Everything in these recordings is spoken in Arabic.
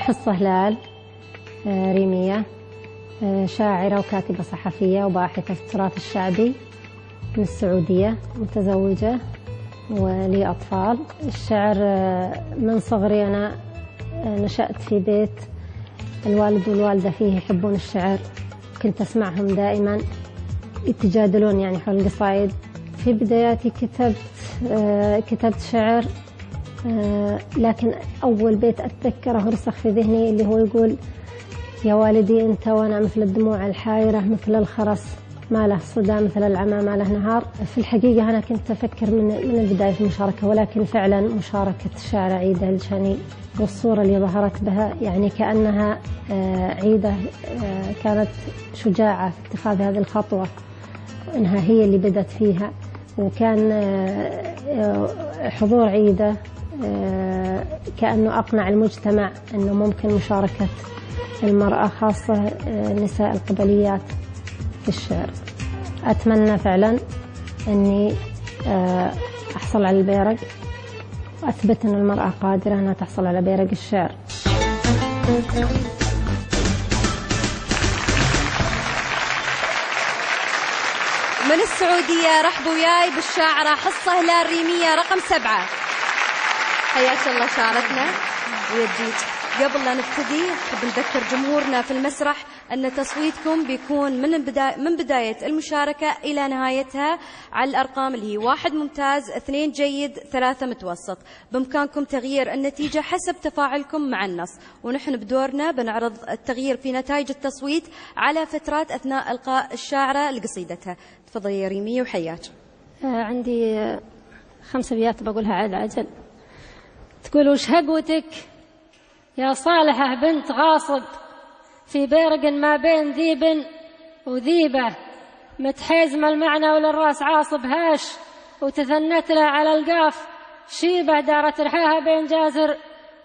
حصة هلال ريمية، شاعرة وكاتبة صحفية وباحثة في التراث الشعبي من السعودية، متزوجة ولي أطفال. الشعر من صغري أنا نشأت في بيت الوالد والوالدة فيه يحبون الشعر، كنت أسمعهم دائما يتجادلون يعني حول القصائد. في بداياتي كتبت شعر، لكن أول بيت أتذكره ورسخ في ذهني اللي هو يقول: يا والدي أنت وأنا مثل الدموع الحائرة، مثل الخرس ما له صدى، مثل العمى ما له نهار. في الحقيقة أنا كنت أفكر من البداية في المشاركة، ولكن فعلا مشاركة الشاعرة عيدة الجاني والصورة اللي ظهرت بها يعني كأنها عيدة كانت شجاعة في اتخاذ هذه الخطوة، إنها هي اللي بدأت فيها. وكان حضور عيدة كأنه أقنع المجتمع أنه ممكن مشاركة المرأة خاصة نساء القبليات في الشعر. أتمنى فعلا أني أحصل على البيرق وأثبت أن المرأة قادرة أنها تحصل على بيرق الشعر. من السعودية رحبوا وياي بالشاعرة حصة هلال ريمية رقم 7. حياك الله شاعرتنا ويجيك. قبل لا نبتدي نحب نذكر جمهورنا في المسرح أن تصويتكم بيكون من بداية المشاركة إلى نهايتها على الأرقام اللي هي 1 ممتاز، 2 جيد، 3 متوسط. بإمكانكم تغيير النتيجة حسب تفاعلكم مع النص، ونحن بدورنا بنعرض التغيير في نتائج التصويت على فترات أثناء إلقاء الشاعرة لقصيدتها. تفضلي يا ريمية وحياك. عندي 5 أبيات بقولها على عجل. تقول: وش هقوتك يا صالحة بنت غاصب، في بيرق ما بين ذيب وذيبة، متحيزمة المعنى وللراس عاصب هاش، وتثنت له على القاف شيبة، دارت رحاها بين جازر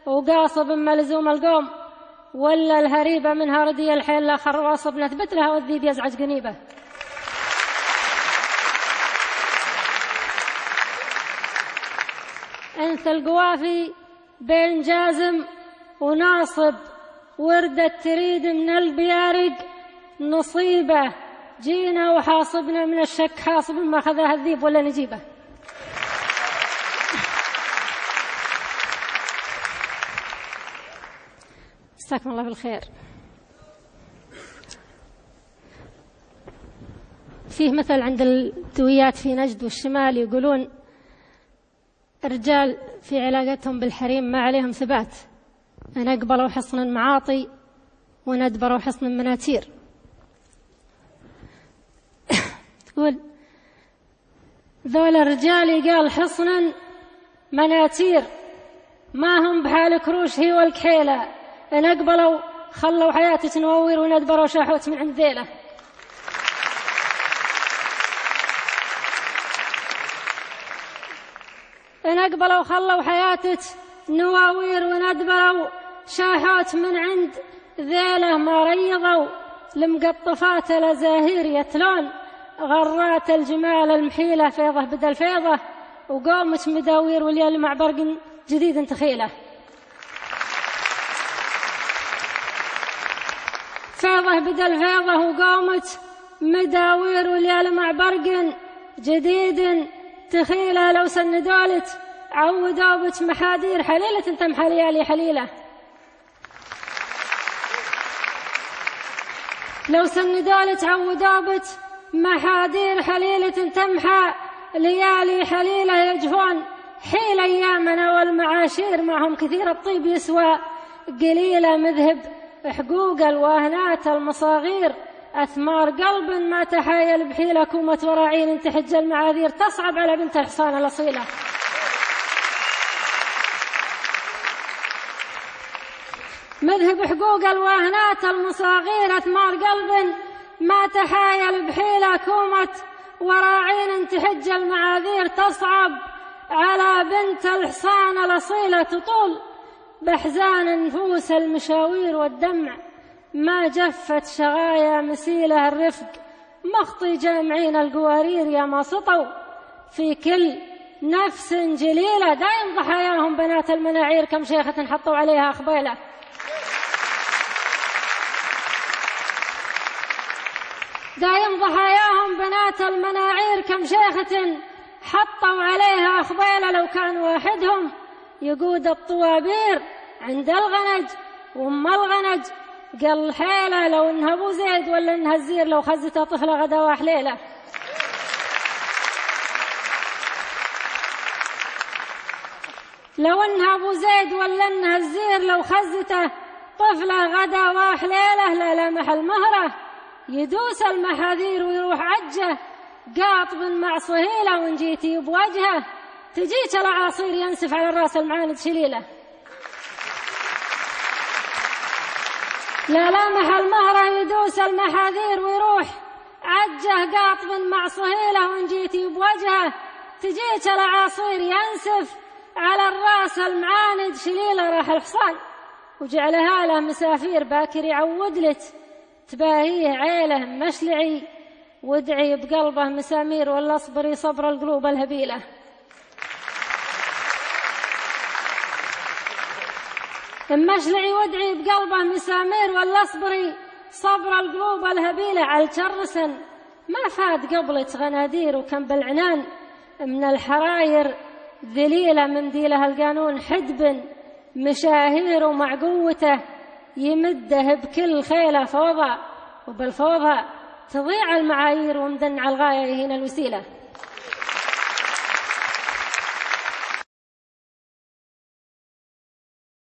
وقاصب ملزوم القوم، ولا الهريبة منها ردي الحيل لا خرواصب، نثبت لها والذيب يزعج قنيبة. انثى القوافي بين جازم وناصب، وردة تريد من البيارق نصيبة، جينا وحاصبنا من الشك حاصب، ما خذاها الذيب ولا نجيبه. مساكم الله بالخير. فيه مثل عند الدويات في نجد والشمال يقولون: الرجال في علاقتهم بالحريم ما عليهم ثبات، أن أقبلوا حصن المعاطي وندبروا حصن المناتير. تقول: ذول الرجال قال حصنا مناتير، ما هم بحال كروش هي والكحيلة، أن أقبلوا خلوا حياتي تنور وندبروا شاحوت من عند ذيله. إن أقبلوا خلوا حياتك نواوير وندبروا شاحات من عند ذيله، ما ريضوا لمقطفات الأزاهير يتلون، غرات الجمال المحيلة فيضة بدل فيضة، وقومت مداوير واليال مع برق جديد تخيله. فيضة بدل فيضة وقومت مداوير واليال مع برق جديد تخيله، لو سندولت عودوبت محادير حليلة تمحى ليالي حليلة. لو سندولت عودوبت محادير حليلة تمحى ليالي حليلة، يجفون حيل أيامنا والمعاشير، معهم كثير الطيب يسوى قليلة، مذهب حقوق الواهنات المصاغير، أثمار قلب ما تحايل بحيلة، كومة وراعين تحج المعاذير، تصعب على بنت الحصان الأصيلة. مذهب حقوق الواهنات المصاغير، أثمار قلب ما تحايل بحيلة، كومة وراعين تحج المعاذير، تصعب على بنت الحصان الأصيلة، تطول بحزان نفوس المشاوير والدمع، ما جفت شغايا مسيلة الرفق، مخطي جامعين القوارير يا ما سطوا في كل نفس جليلة، دايم ضحاياهم بنات المناعير، كم شيخة حطوا عليها أخبيلة. دايم ضحاياهم بنات المناعير كم شيخة حطوا عليها أخبيلة لو كان واحدهم يقود الطوابير عند الغنج، وأم الغنج قال حيلة لو إنها أبو زيد ولا إنها الزير لو خزتها طفلة غدا وحليلة. لو إنها أبو زيد ولا إنها الزير لو خزته طفلة غدا وحليلة لا لمح المهرة يدوس المحاذير ويروح عجه قاطب مع صهيلة، وإن جيتي بوجهه تجيك العصير ينسف على الراس المعاند شليلة. لا لمح المهرة يدوس المحاذير ويروح عجه قاطب مع صهيلة، وإن جيتي بوجهه تجيك العصير ينسف على الراس المعاند شليلة. راح الحصان وجعلها له مسافير باكر يعود لك تباهيه عيله مشلعي، وادعي بقلبه مسامير ولا اصبري صبر القلوب الهبيلة. مشلعي وادعي بقلبه مسامير ولا اصبري صبر القلوب الهبيلة. على الجرسن ما فات قبلت غنادير وكم بالعنان من الحراير ذليلة من ديلها القانون حدب مشاهير، ومع قوته يمده بكل خيله فوضى، وبالفوضى تضيع المعايير ومدن على الغاية هنا الوسيلة.